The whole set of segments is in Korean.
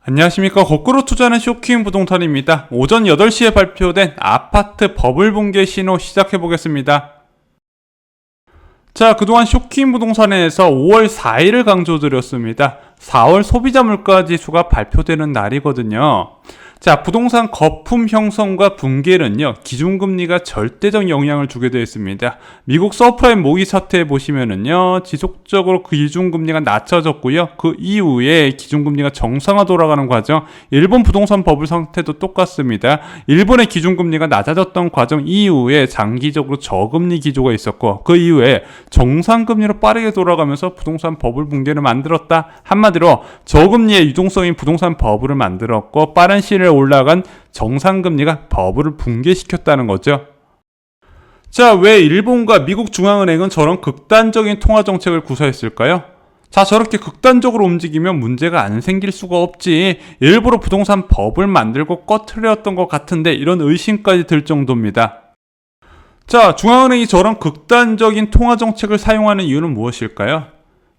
안녕하십니까. 거꾸로 투자하는 쇼킹 부동산입니다. 오전 8시에 발표된 아파트 버블 붕괴 신호 시작해 보겠습니다. 자, 그동안 쇼킹 부동산에서 5월 4일을 강조드렸습니다. 4월 소비자 물가 지수가 발표되는 날이거든요. 자, 부동산 거품 형성과 붕괴는요, 기준금리가 절대적 영향을 주게 되어 있습니다. 미국 서프라임 모기 사태에 보시면은요, 지속적으로 그 기준금리가 낮춰졌고요. 그 이후에 기준금리가 정상화 돌아가는 과정, 일본 부동산 버블 상태도 똑같습니다. 일본의 기준금리가 낮아졌던 과정 이후에 장기적으로 저금리 기조가 있었고, 그 이후에 정상금리로 빠르게 돌아가면서 부동산 버블 붕괴를 만들었다. 한마디로 저금리의 유동성인 부동산 버블을 만들었고, 빠른 시일에 올라간 정상금리가 버블을 붕괴시켰다는 거죠. 자, 왜 일본과 미국 중앙은행은 저런 극단적인 통화정책을 구사했을까요? 자, 저렇게 극단적으로 움직이면 문제가 안 생길 수가 없지. 일부러 부동산 버블 만들고 꺼트렸던 것 같은데 이런 의심까지 들 정도입니다. 자, 중앙은행이 저런 극단적인 통화정책을 사용하는 이유는 무엇일까요?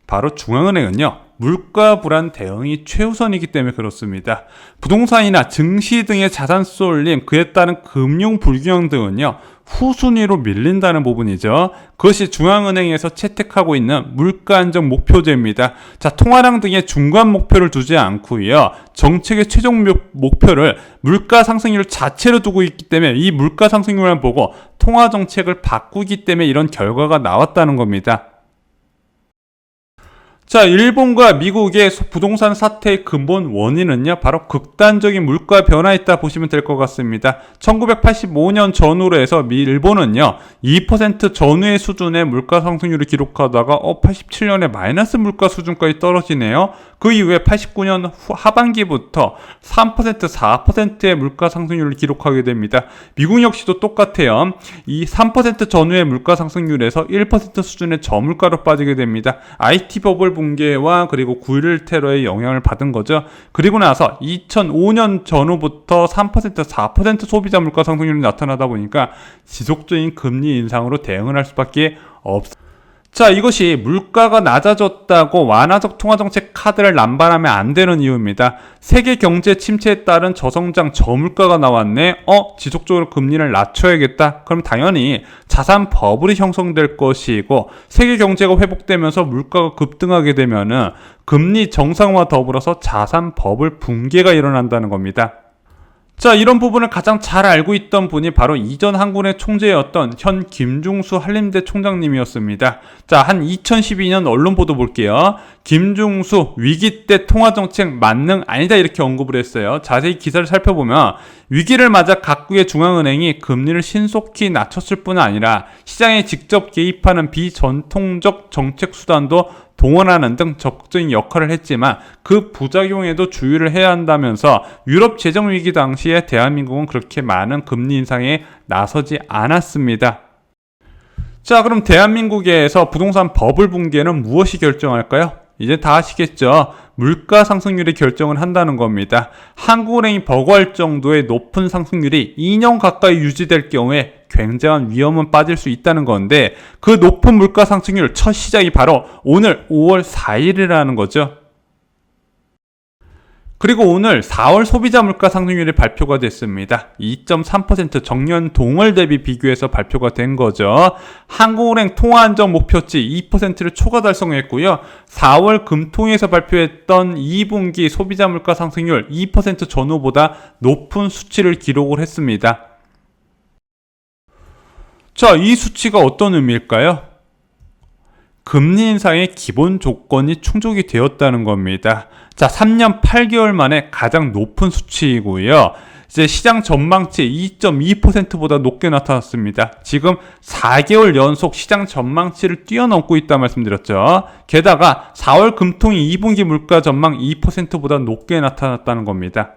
바로 중앙은행은요, 물가 불안 대응이 최우선이기 때문에 그렇습니다. 부동산이나 증시 등의 자산 쏠림, 그에 따른 금융 불균형 등은요, 후순위로 밀린다는 부분이죠. 그것이 중앙은행에서 채택하고 있는 물가 안정 목표제입니다. 자, 통화량 등의 중간 목표를 두지 않고요, 정책의 최종 목표를 물가 상승률 자체로 두고 있기 때문에 이 물가 상승률만 보고 통화 정책을 바꾸기 때문에 이런 결과가 나왔다는 겁니다. 자, 일본과 미국의 부동산 사태의 근본 원인은요, 바로 극단적인 물가 변화에 있다 보시면 될 것 같습니다. 1985년 전후로 해서 일본은요, 2% 전후의 수준의 물가 상승률을 기록하다가 87년에 마이너스 물가 수준까지 떨어지네요. 그 이후에 89년 하반기부터 3%, 4%의 물가 상승률을 기록하게 됩니다. 미국 역시도 똑같아요. 이 3% 전후의 물가 상승률에서 1% 수준의 저물가로 빠지게 됩니다. IT 버블 붕괴와 그리고 9.11 테러의 영향을 받은 거죠. 그리고 나서 2005년 전후부터 3%, 4% 소비자 물가 상승률이 나타나다 보니까 지속적인 금리 인상으로 대응을 할 수밖에 없습니다. 자, 이것이 물가가 낮아졌다고 완화적 통화정책 카드를 남발하면 안 되는 이유입니다. 세계 경제 침체에 따른 저성장 저물가가 나왔네. 지속적으로 금리를 낮춰야겠다. 그럼 당연히 자산 버블이 형성될 것이고, 세계 경제가 회복되면서 물가가 급등하게 되면은 금리 정상화 더불어서 자산 버블 붕괴가 일어난다는 겁니다. 자, 이런 부분을 가장 잘 알고 있던 분이 바로 이전 한국은행 총재였던 현 김중수 한림대 총장님이었습니다. 자, 한 2012년 언론 보도 볼게요. 김중수 위기 때 통화정책 만능 아니다 이렇게 언급을 했어요. 자세히 기사를 살펴보면 위기를 맞아 각국의 중앙은행이 금리를 신속히 낮췄을 뿐 아니라 시장에 직접 개입하는 비전통적 정책 수단도 동원하는 등 적극적인 역할을 했지만 그 부작용에도 주의를 해야 한다면서 유럽 재정위기 당시에 대한민국은 그렇게 많은 금리 인상에 나서지 않았습니다. 자, 그럼 대한민국에서 부동산 버블 붕괴는 무엇이 결정할까요? 이제 다 아시겠죠? 물가 상승률이 결정을 한다는 겁니다. 한국은행이 버거할 정도의 높은 상승률이 2년 가까이 유지될 경우에 굉장한 위험은 빠질 수 있다는 건데, 그 높은 물가 상승률 첫 시작이 바로 오늘 5월 4일이라는 거죠. 그리고 오늘 4월 소비자 물가 상승률이 발표가 됐습니다. 2.3% 정년 동월 대비 비교해서 발표가 된 거죠. 한국은행 통화안정 목표치 2%를 초과 달성했고요. 4월 금통위에서 발표했던 2분기 소비자 물가 상승률 2% 전후보다 높은 수치를 기록을 했습니다. 자, 이 수치가 어떤 의미일까요? 금리 인상의 기본 조건이 충족이 되었다는 겁니다. 자, 3년 8개월 만에 가장 높은 수치이고요. 이제 시장 전망치 2.2%보다 높게 나타났습니다. 지금 4개월 연속 시장 전망치를 뛰어넘고 있다 말씀드렸죠. 게다가 4월 금통위 2분기 물가 전망 2%보다 높게 나타났다는 겁니다.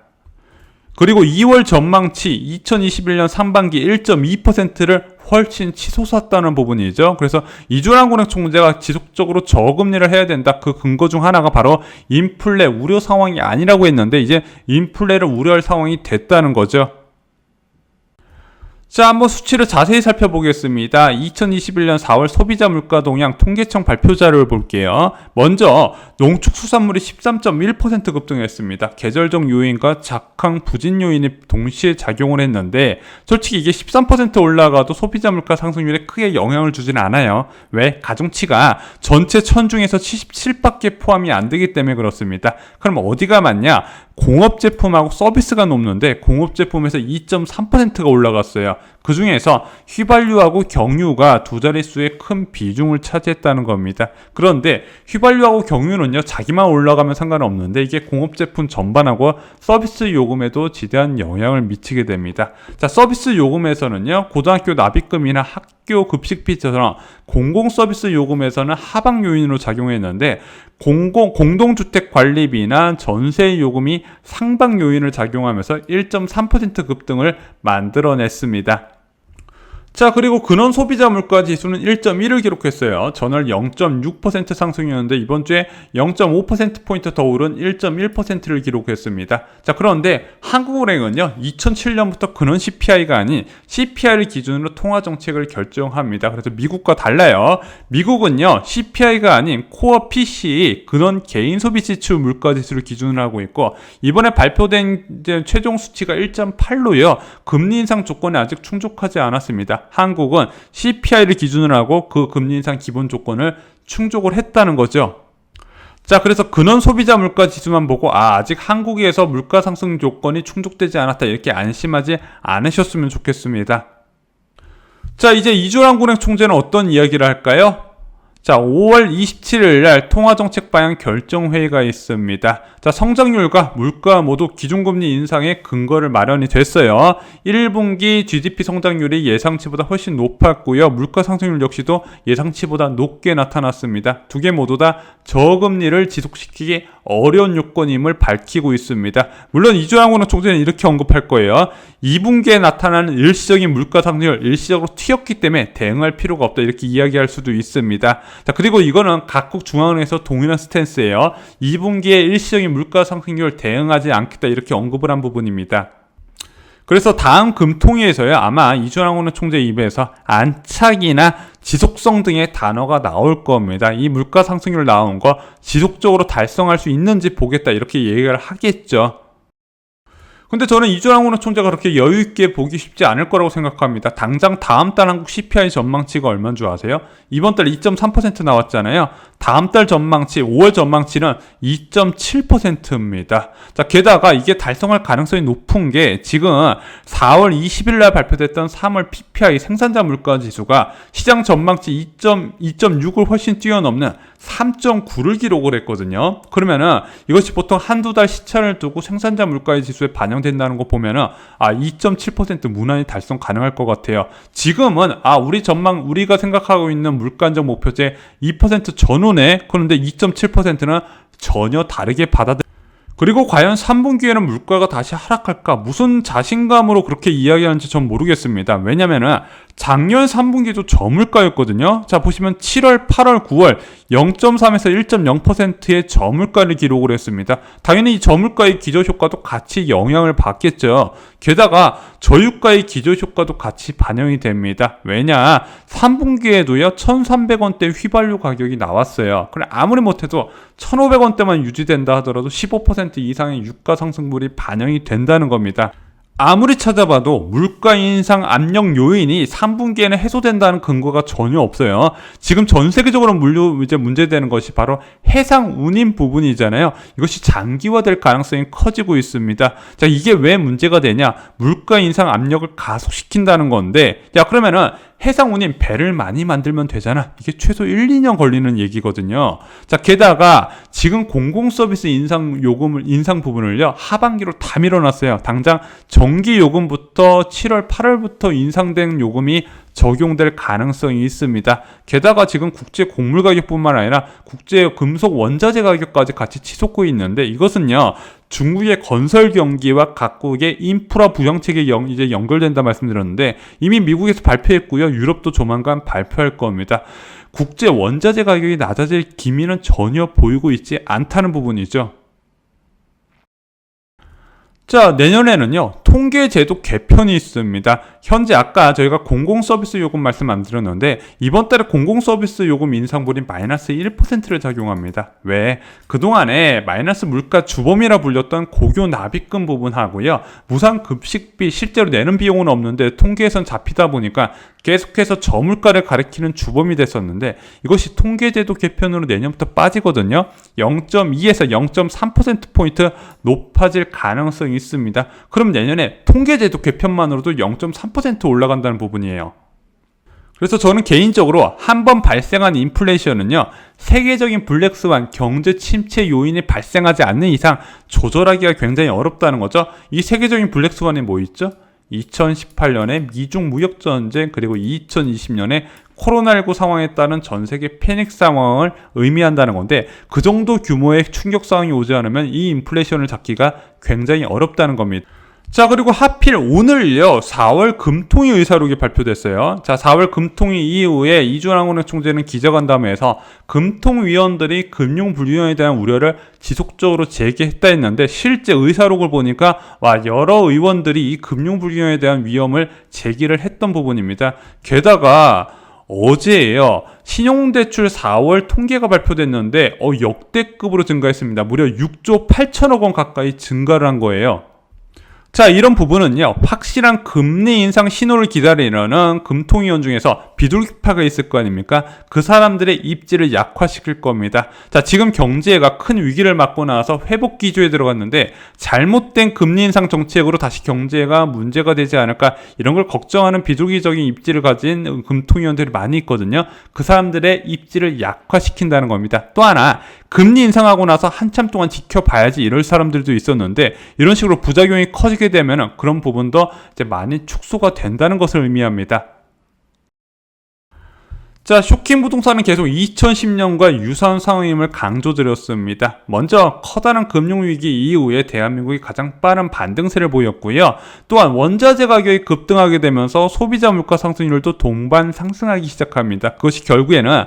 그리고 2월 전망치 2021년 상반기 1.2%를 훨씬 치솟았다는 부분이죠. 그래서 이준환은행 총재가 지속적으로 저금리를 해야 된다. 그 근거 중 하나가 바로 인플레 우려 상황이 아니라고 했는데 이제 인플레를 우려할 상황이 됐다는 거죠. 자, 한번 수치를 자세히 살펴보겠습니다. 2021년 4월 소비자 물가 동향 통계청 발표 자료를 볼게요. 먼저 농축수산물이 13.1% 급등했습니다. 계절적 요인과 작황 부진 요인이 동시에 작용을 했는데 솔직히 이게 13% 올라가도 소비자 물가 상승률에 크게 영향을 주진 않아요. 왜? 가중치가 전체 천 중에서 77밖에 포함이 안 되기 때문에 그렇습니다. 그럼 어디가 맞냐? 공업 제품하고 서비스가 높는데 공업 제품에서 2.3%가 올라갔어요. 그 중에서 휘발유하고 경유가 두 자릿수의 큰 비중을 차지했다는 겁니다. 그런데 휘발유하고 경유는요, 자기만 올라가면 상관없는데 이게 공업 제품 전반하고 서비스 요금에도 지대한 영향을 미치게 됩니다. 자, 서비스 요금에서는요, 고등학교 납입금이나 학교 급식비처럼 공공 서비스 요금에서는 하방 요인으로 작용했는데 공동주택 관리비나 전세 요금이 상방 요인을 작용하면서 1.3% 급등을 만들어냈습니다. 자, 그리고 근원 소비자 물가 지수는 1.1을 기록했어요. 전월 0.6% 상승이었는데 이번 주에 0.5%포인트 더 오른 1.1%를 기록했습니다. 자, 그런데 한국은행은요, 2007년부터 근원 CPI가 아닌 CPI를 기준으로 통화 정책을 결정합니다. 그래서 미국과 달라요. 미국은요, CPI가 아닌 코어 PCE 근원 개인 소비 지출 물가 지수를 기준으로 하고 있고 이번에 발표된 최종 수치가 1.8로요. 금리 인상 조건에 아직 충족하지 않았습니다. 한국은 CPI를 기준으로 하고 그 금리 인상 기본 조건을 충족을 했다는 거죠. 자, 그래서 근원 소비자 물가 지수만 보고 아직 한국에서 물가 상승 조건이 충족되지 않았다 이렇게 안심하지 않으셨으면 좋겠습니다. 자, 이제 이주환은행 총재는 어떤 이야기를 할까요? 자, 5월 27일 날 통화정책 방향 결정회의가 있습니다. 자, 성장률과 물가 모두 기준금리 인상의 근거를 마련이 됐어요. 1분기 GDP 성장률이 예상치보다 훨씬 높았고요. 물가 상승률 역시도 예상치보다 높게 나타났습니다. 두 개 모두 다 저금리를 지속시키기 어려운 요건임을 밝히고 있습니다. 물론 이주환은행 총재는 이렇게 언급할 거예요. 2분기에 나타나는 일시적인 물가 상승률 일시적으로 튀었기 때문에 대응할 필요가 없다 이렇게 이야기할 수도 있습니다. 자, 그리고 이거는 각국 중앙은행에서 동일한 스탠스예요. 2분기에 일시적인 물가 상승률 대응하지 않겠다 이렇게 언급을 한 부분입니다. 그래서 다음 금통위에서요, 아마 이주환은행 총재 입에서 안착이나 지속성 등의 단어가 나올 겁니다. 이 물가 상승률 나온 거 지속적으로 달성할 수 있는지 보겠다 이렇게 얘기를 하겠죠. 근데 저는 이주환은행 총재가 그렇게 여유있게 보기 쉽지 않을 거라고 생각합니다. 당장 다음 달 한국 CPI 전망치가 얼마인 줄 아세요? 이번 달 2.3% 나왔잖아요. 다음 달 전망치, 5월 전망치는 2.7%입니다. 자, 게다가 이게 달성할 가능성이 높은 게 지금 4월 20일 날 발표됐던 3월 PPI 생산자 물가 지수가 시장 전망치 2.6을 훨씬 뛰어넘는 3.9를 기록을 했거든요. 그러면은 이것이 보통 한두 달 시차를 두고 생산자 물가의 지수에 반영된다는 거 보면은 2.7% 무난히 달성 가능할 것 같아요. 지금은 우리가 생각하고 있는 물가 안정 목표제 2% 전후네. 그런데 2.7%는 전혀 다르게 그리고 과연 3분기에는 물가가 다시 하락할까? 무슨 자신감으로 그렇게 이야기하는지 전 모르겠습니다. 왜냐면은 작년 3분기도 저물가였거든요. 자, 보시면 7월, 8월, 9월 0.3에서 1.0%의 저물가를 기록을 했습니다. 당연히 이 저물가의 기저효과도 같이 영향을 받겠죠. 게다가 저유가의 기저효과도 같이 반영이 됩니다. 왜냐? 3분기에도요 1,300원대 휘발유 가격이 나왔어요. 그래 아무리 못해도 1,500원대만 유지된다 하더라도 15% 이상의 유가 상승률이 반영이 된다는 겁니다. 아무리 찾아봐도 물가 인상 압력 요인이 3분기에는 해소된다는 근거가 전혀 없어요. 지금 전 세계적으로 이제 문제되는 것이 바로 해상 운임 부분이잖아요. 이것이 장기화될 가능성이 커지고 있습니다. 자, 이게 왜 문제가 되냐? 물가 인상 압력을 가속시킨다는 건데, 야, 그러면은 해상 운임 배를 많이 만들면 되잖아. 이게 최소 1, 2년 걸리는 얘기거든요. 자, 게다가 지금 공공 서비스 인상 부분을요, 하반기로 다 밀어놨어요. 당장 전기 요금부터 7월, 8월부터 인상된 요금이 적용될 가능성이 있습니다. 게다가 지금 국제 곡물 가격뿐만 아니라 국제 금속 원자재 가격까지 같이 치솟고 있는데 이것은요, 중국의 건설 경기와 각국의 인프라 부양책에 이제 연결된다 말씀드렸는데 이미 미국에서 발표했고요. 유럽도 조만간 발표할 겁니다. 국제 원자재 가격이 낮아질 기미는 전혀 보이고 있지 않다는 부분이죠. 자, 내년에는요, 통계제도 개편이 있습니다. 현재 아까 저희가 공공서비스 요금 말씀 안 드렸는데 이번 달에 공공서비스 요금 인상분이 마이너스 1%를 작용합니다. 왜? 그동안에 마이너스 물가 주범이라 불렸던 고교 납입금 부분하고요. 무상급식비 실제로 내는 비용은 없는데 통계에선 잡히다 보니까 계속해서 저물가를 가리키는 주범이 됐었는데 이것이 통계제도 개편으로 내년부터 빠지거든요. 0.2에서 0.3%포인트 높아질 가능성이 있습니다. 그럼 내년에 통계제도 개편만으로도 0.3% 올라간다는 부분이에요. 그래서 저는 개인적으로 한번 발생한 인플레이션은요, 세계적인 블랙스완 경제 침체 요인이 발생하지 않는 이상 조절하기가 굉장히 어렵다는 거죠. 이 세계적인 블랙스완이 뭐 있죠? 2018년에 미중 무역전쟁, 그리고 2020년에 코로나19 상황에 따른 전 세계 패닉 상황을 의미한다는 건데, 그 정도 규모의 충격 상황이 오지 않으면 이 인플레이션을 잡기가 굉장히 어렵다는 겁니다. 자, 그리고 하필 오늘요, 4월 금통위 의사록이 발표됐어요. 자, 4월 금통위 이후에 이준왕은행 총재는 기자간담회에서 금통위원들이 금융불균형에 대한 우려를 지속적으로 제기했다 했는데, 실제 의사록을 보니까 여러 의원들이 이 금융불균형에 대한 위험을 제기를 했던 부분입니다. 게다가 어제예요, 신용대출 4월 통계가 발표됐는데 역대급으로 증가했습니다. 무려 6조 8천억 원 가까이 증가를 한 거예요. 자, 이런 부분은요, 확실한 금리 인상 신호를 기다리는 금통위원 중에서 비둘기파가 있을 거 아닙니까? 그 사람들의 입지를 약화시킬 겁니다. 자, 지금 경제가 큰 위기를 맞고 나서 회복 기조에 들어갔는데 잘못된 금리 인상 정책으로 다시 경제가 문제가 되지 않을까, 이런 걸 걱정하는 비둘기적인 입지를 가진 금통위원들이 많이 있거든요. 그 사람들의 입지를 약화시킨다는 겁니다. 또 하나, 금리 인상하고 나서 한참 동안 지켜봐야지 이럴 사람들도 있었는데, 이런 식으로 부작용이 커지게 되면 그런 부분도 이제 많이 축소가 된다는 것을 의미합니다. 자, 쇼킹 부동산은 계속 2010년과 유사한 상황임을 강조드렸습니다. 먼저 커다란 금융위기 이후에 대한민국이 가장 빠른 반등세를 보였고요. 또한 원자재 가격이 급등하게 되면서 소비자 물가 상승률도 동반 상승하기 시작합니다. 그것이 결국에는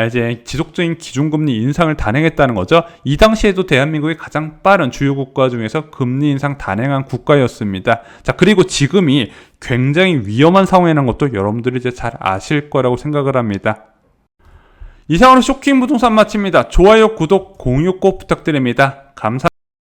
이제 지속적인 기준금리 인상을 단행했다는 거죠. 이 당시에도 대한민국이 가장 빠른 주요 국가 중에서 금리 인상 단행한 국가였습니다. 자, 그리고 지금이 굉장히 위험한 상황이라는 것도 여러분들이 이제 잘 아실 거라고 생각을 합니다. 이상으로 쇼킹 부동산 마칩니다. 좋아요, 구독, 공유 꼭 부탁드립니다. 감사합니다.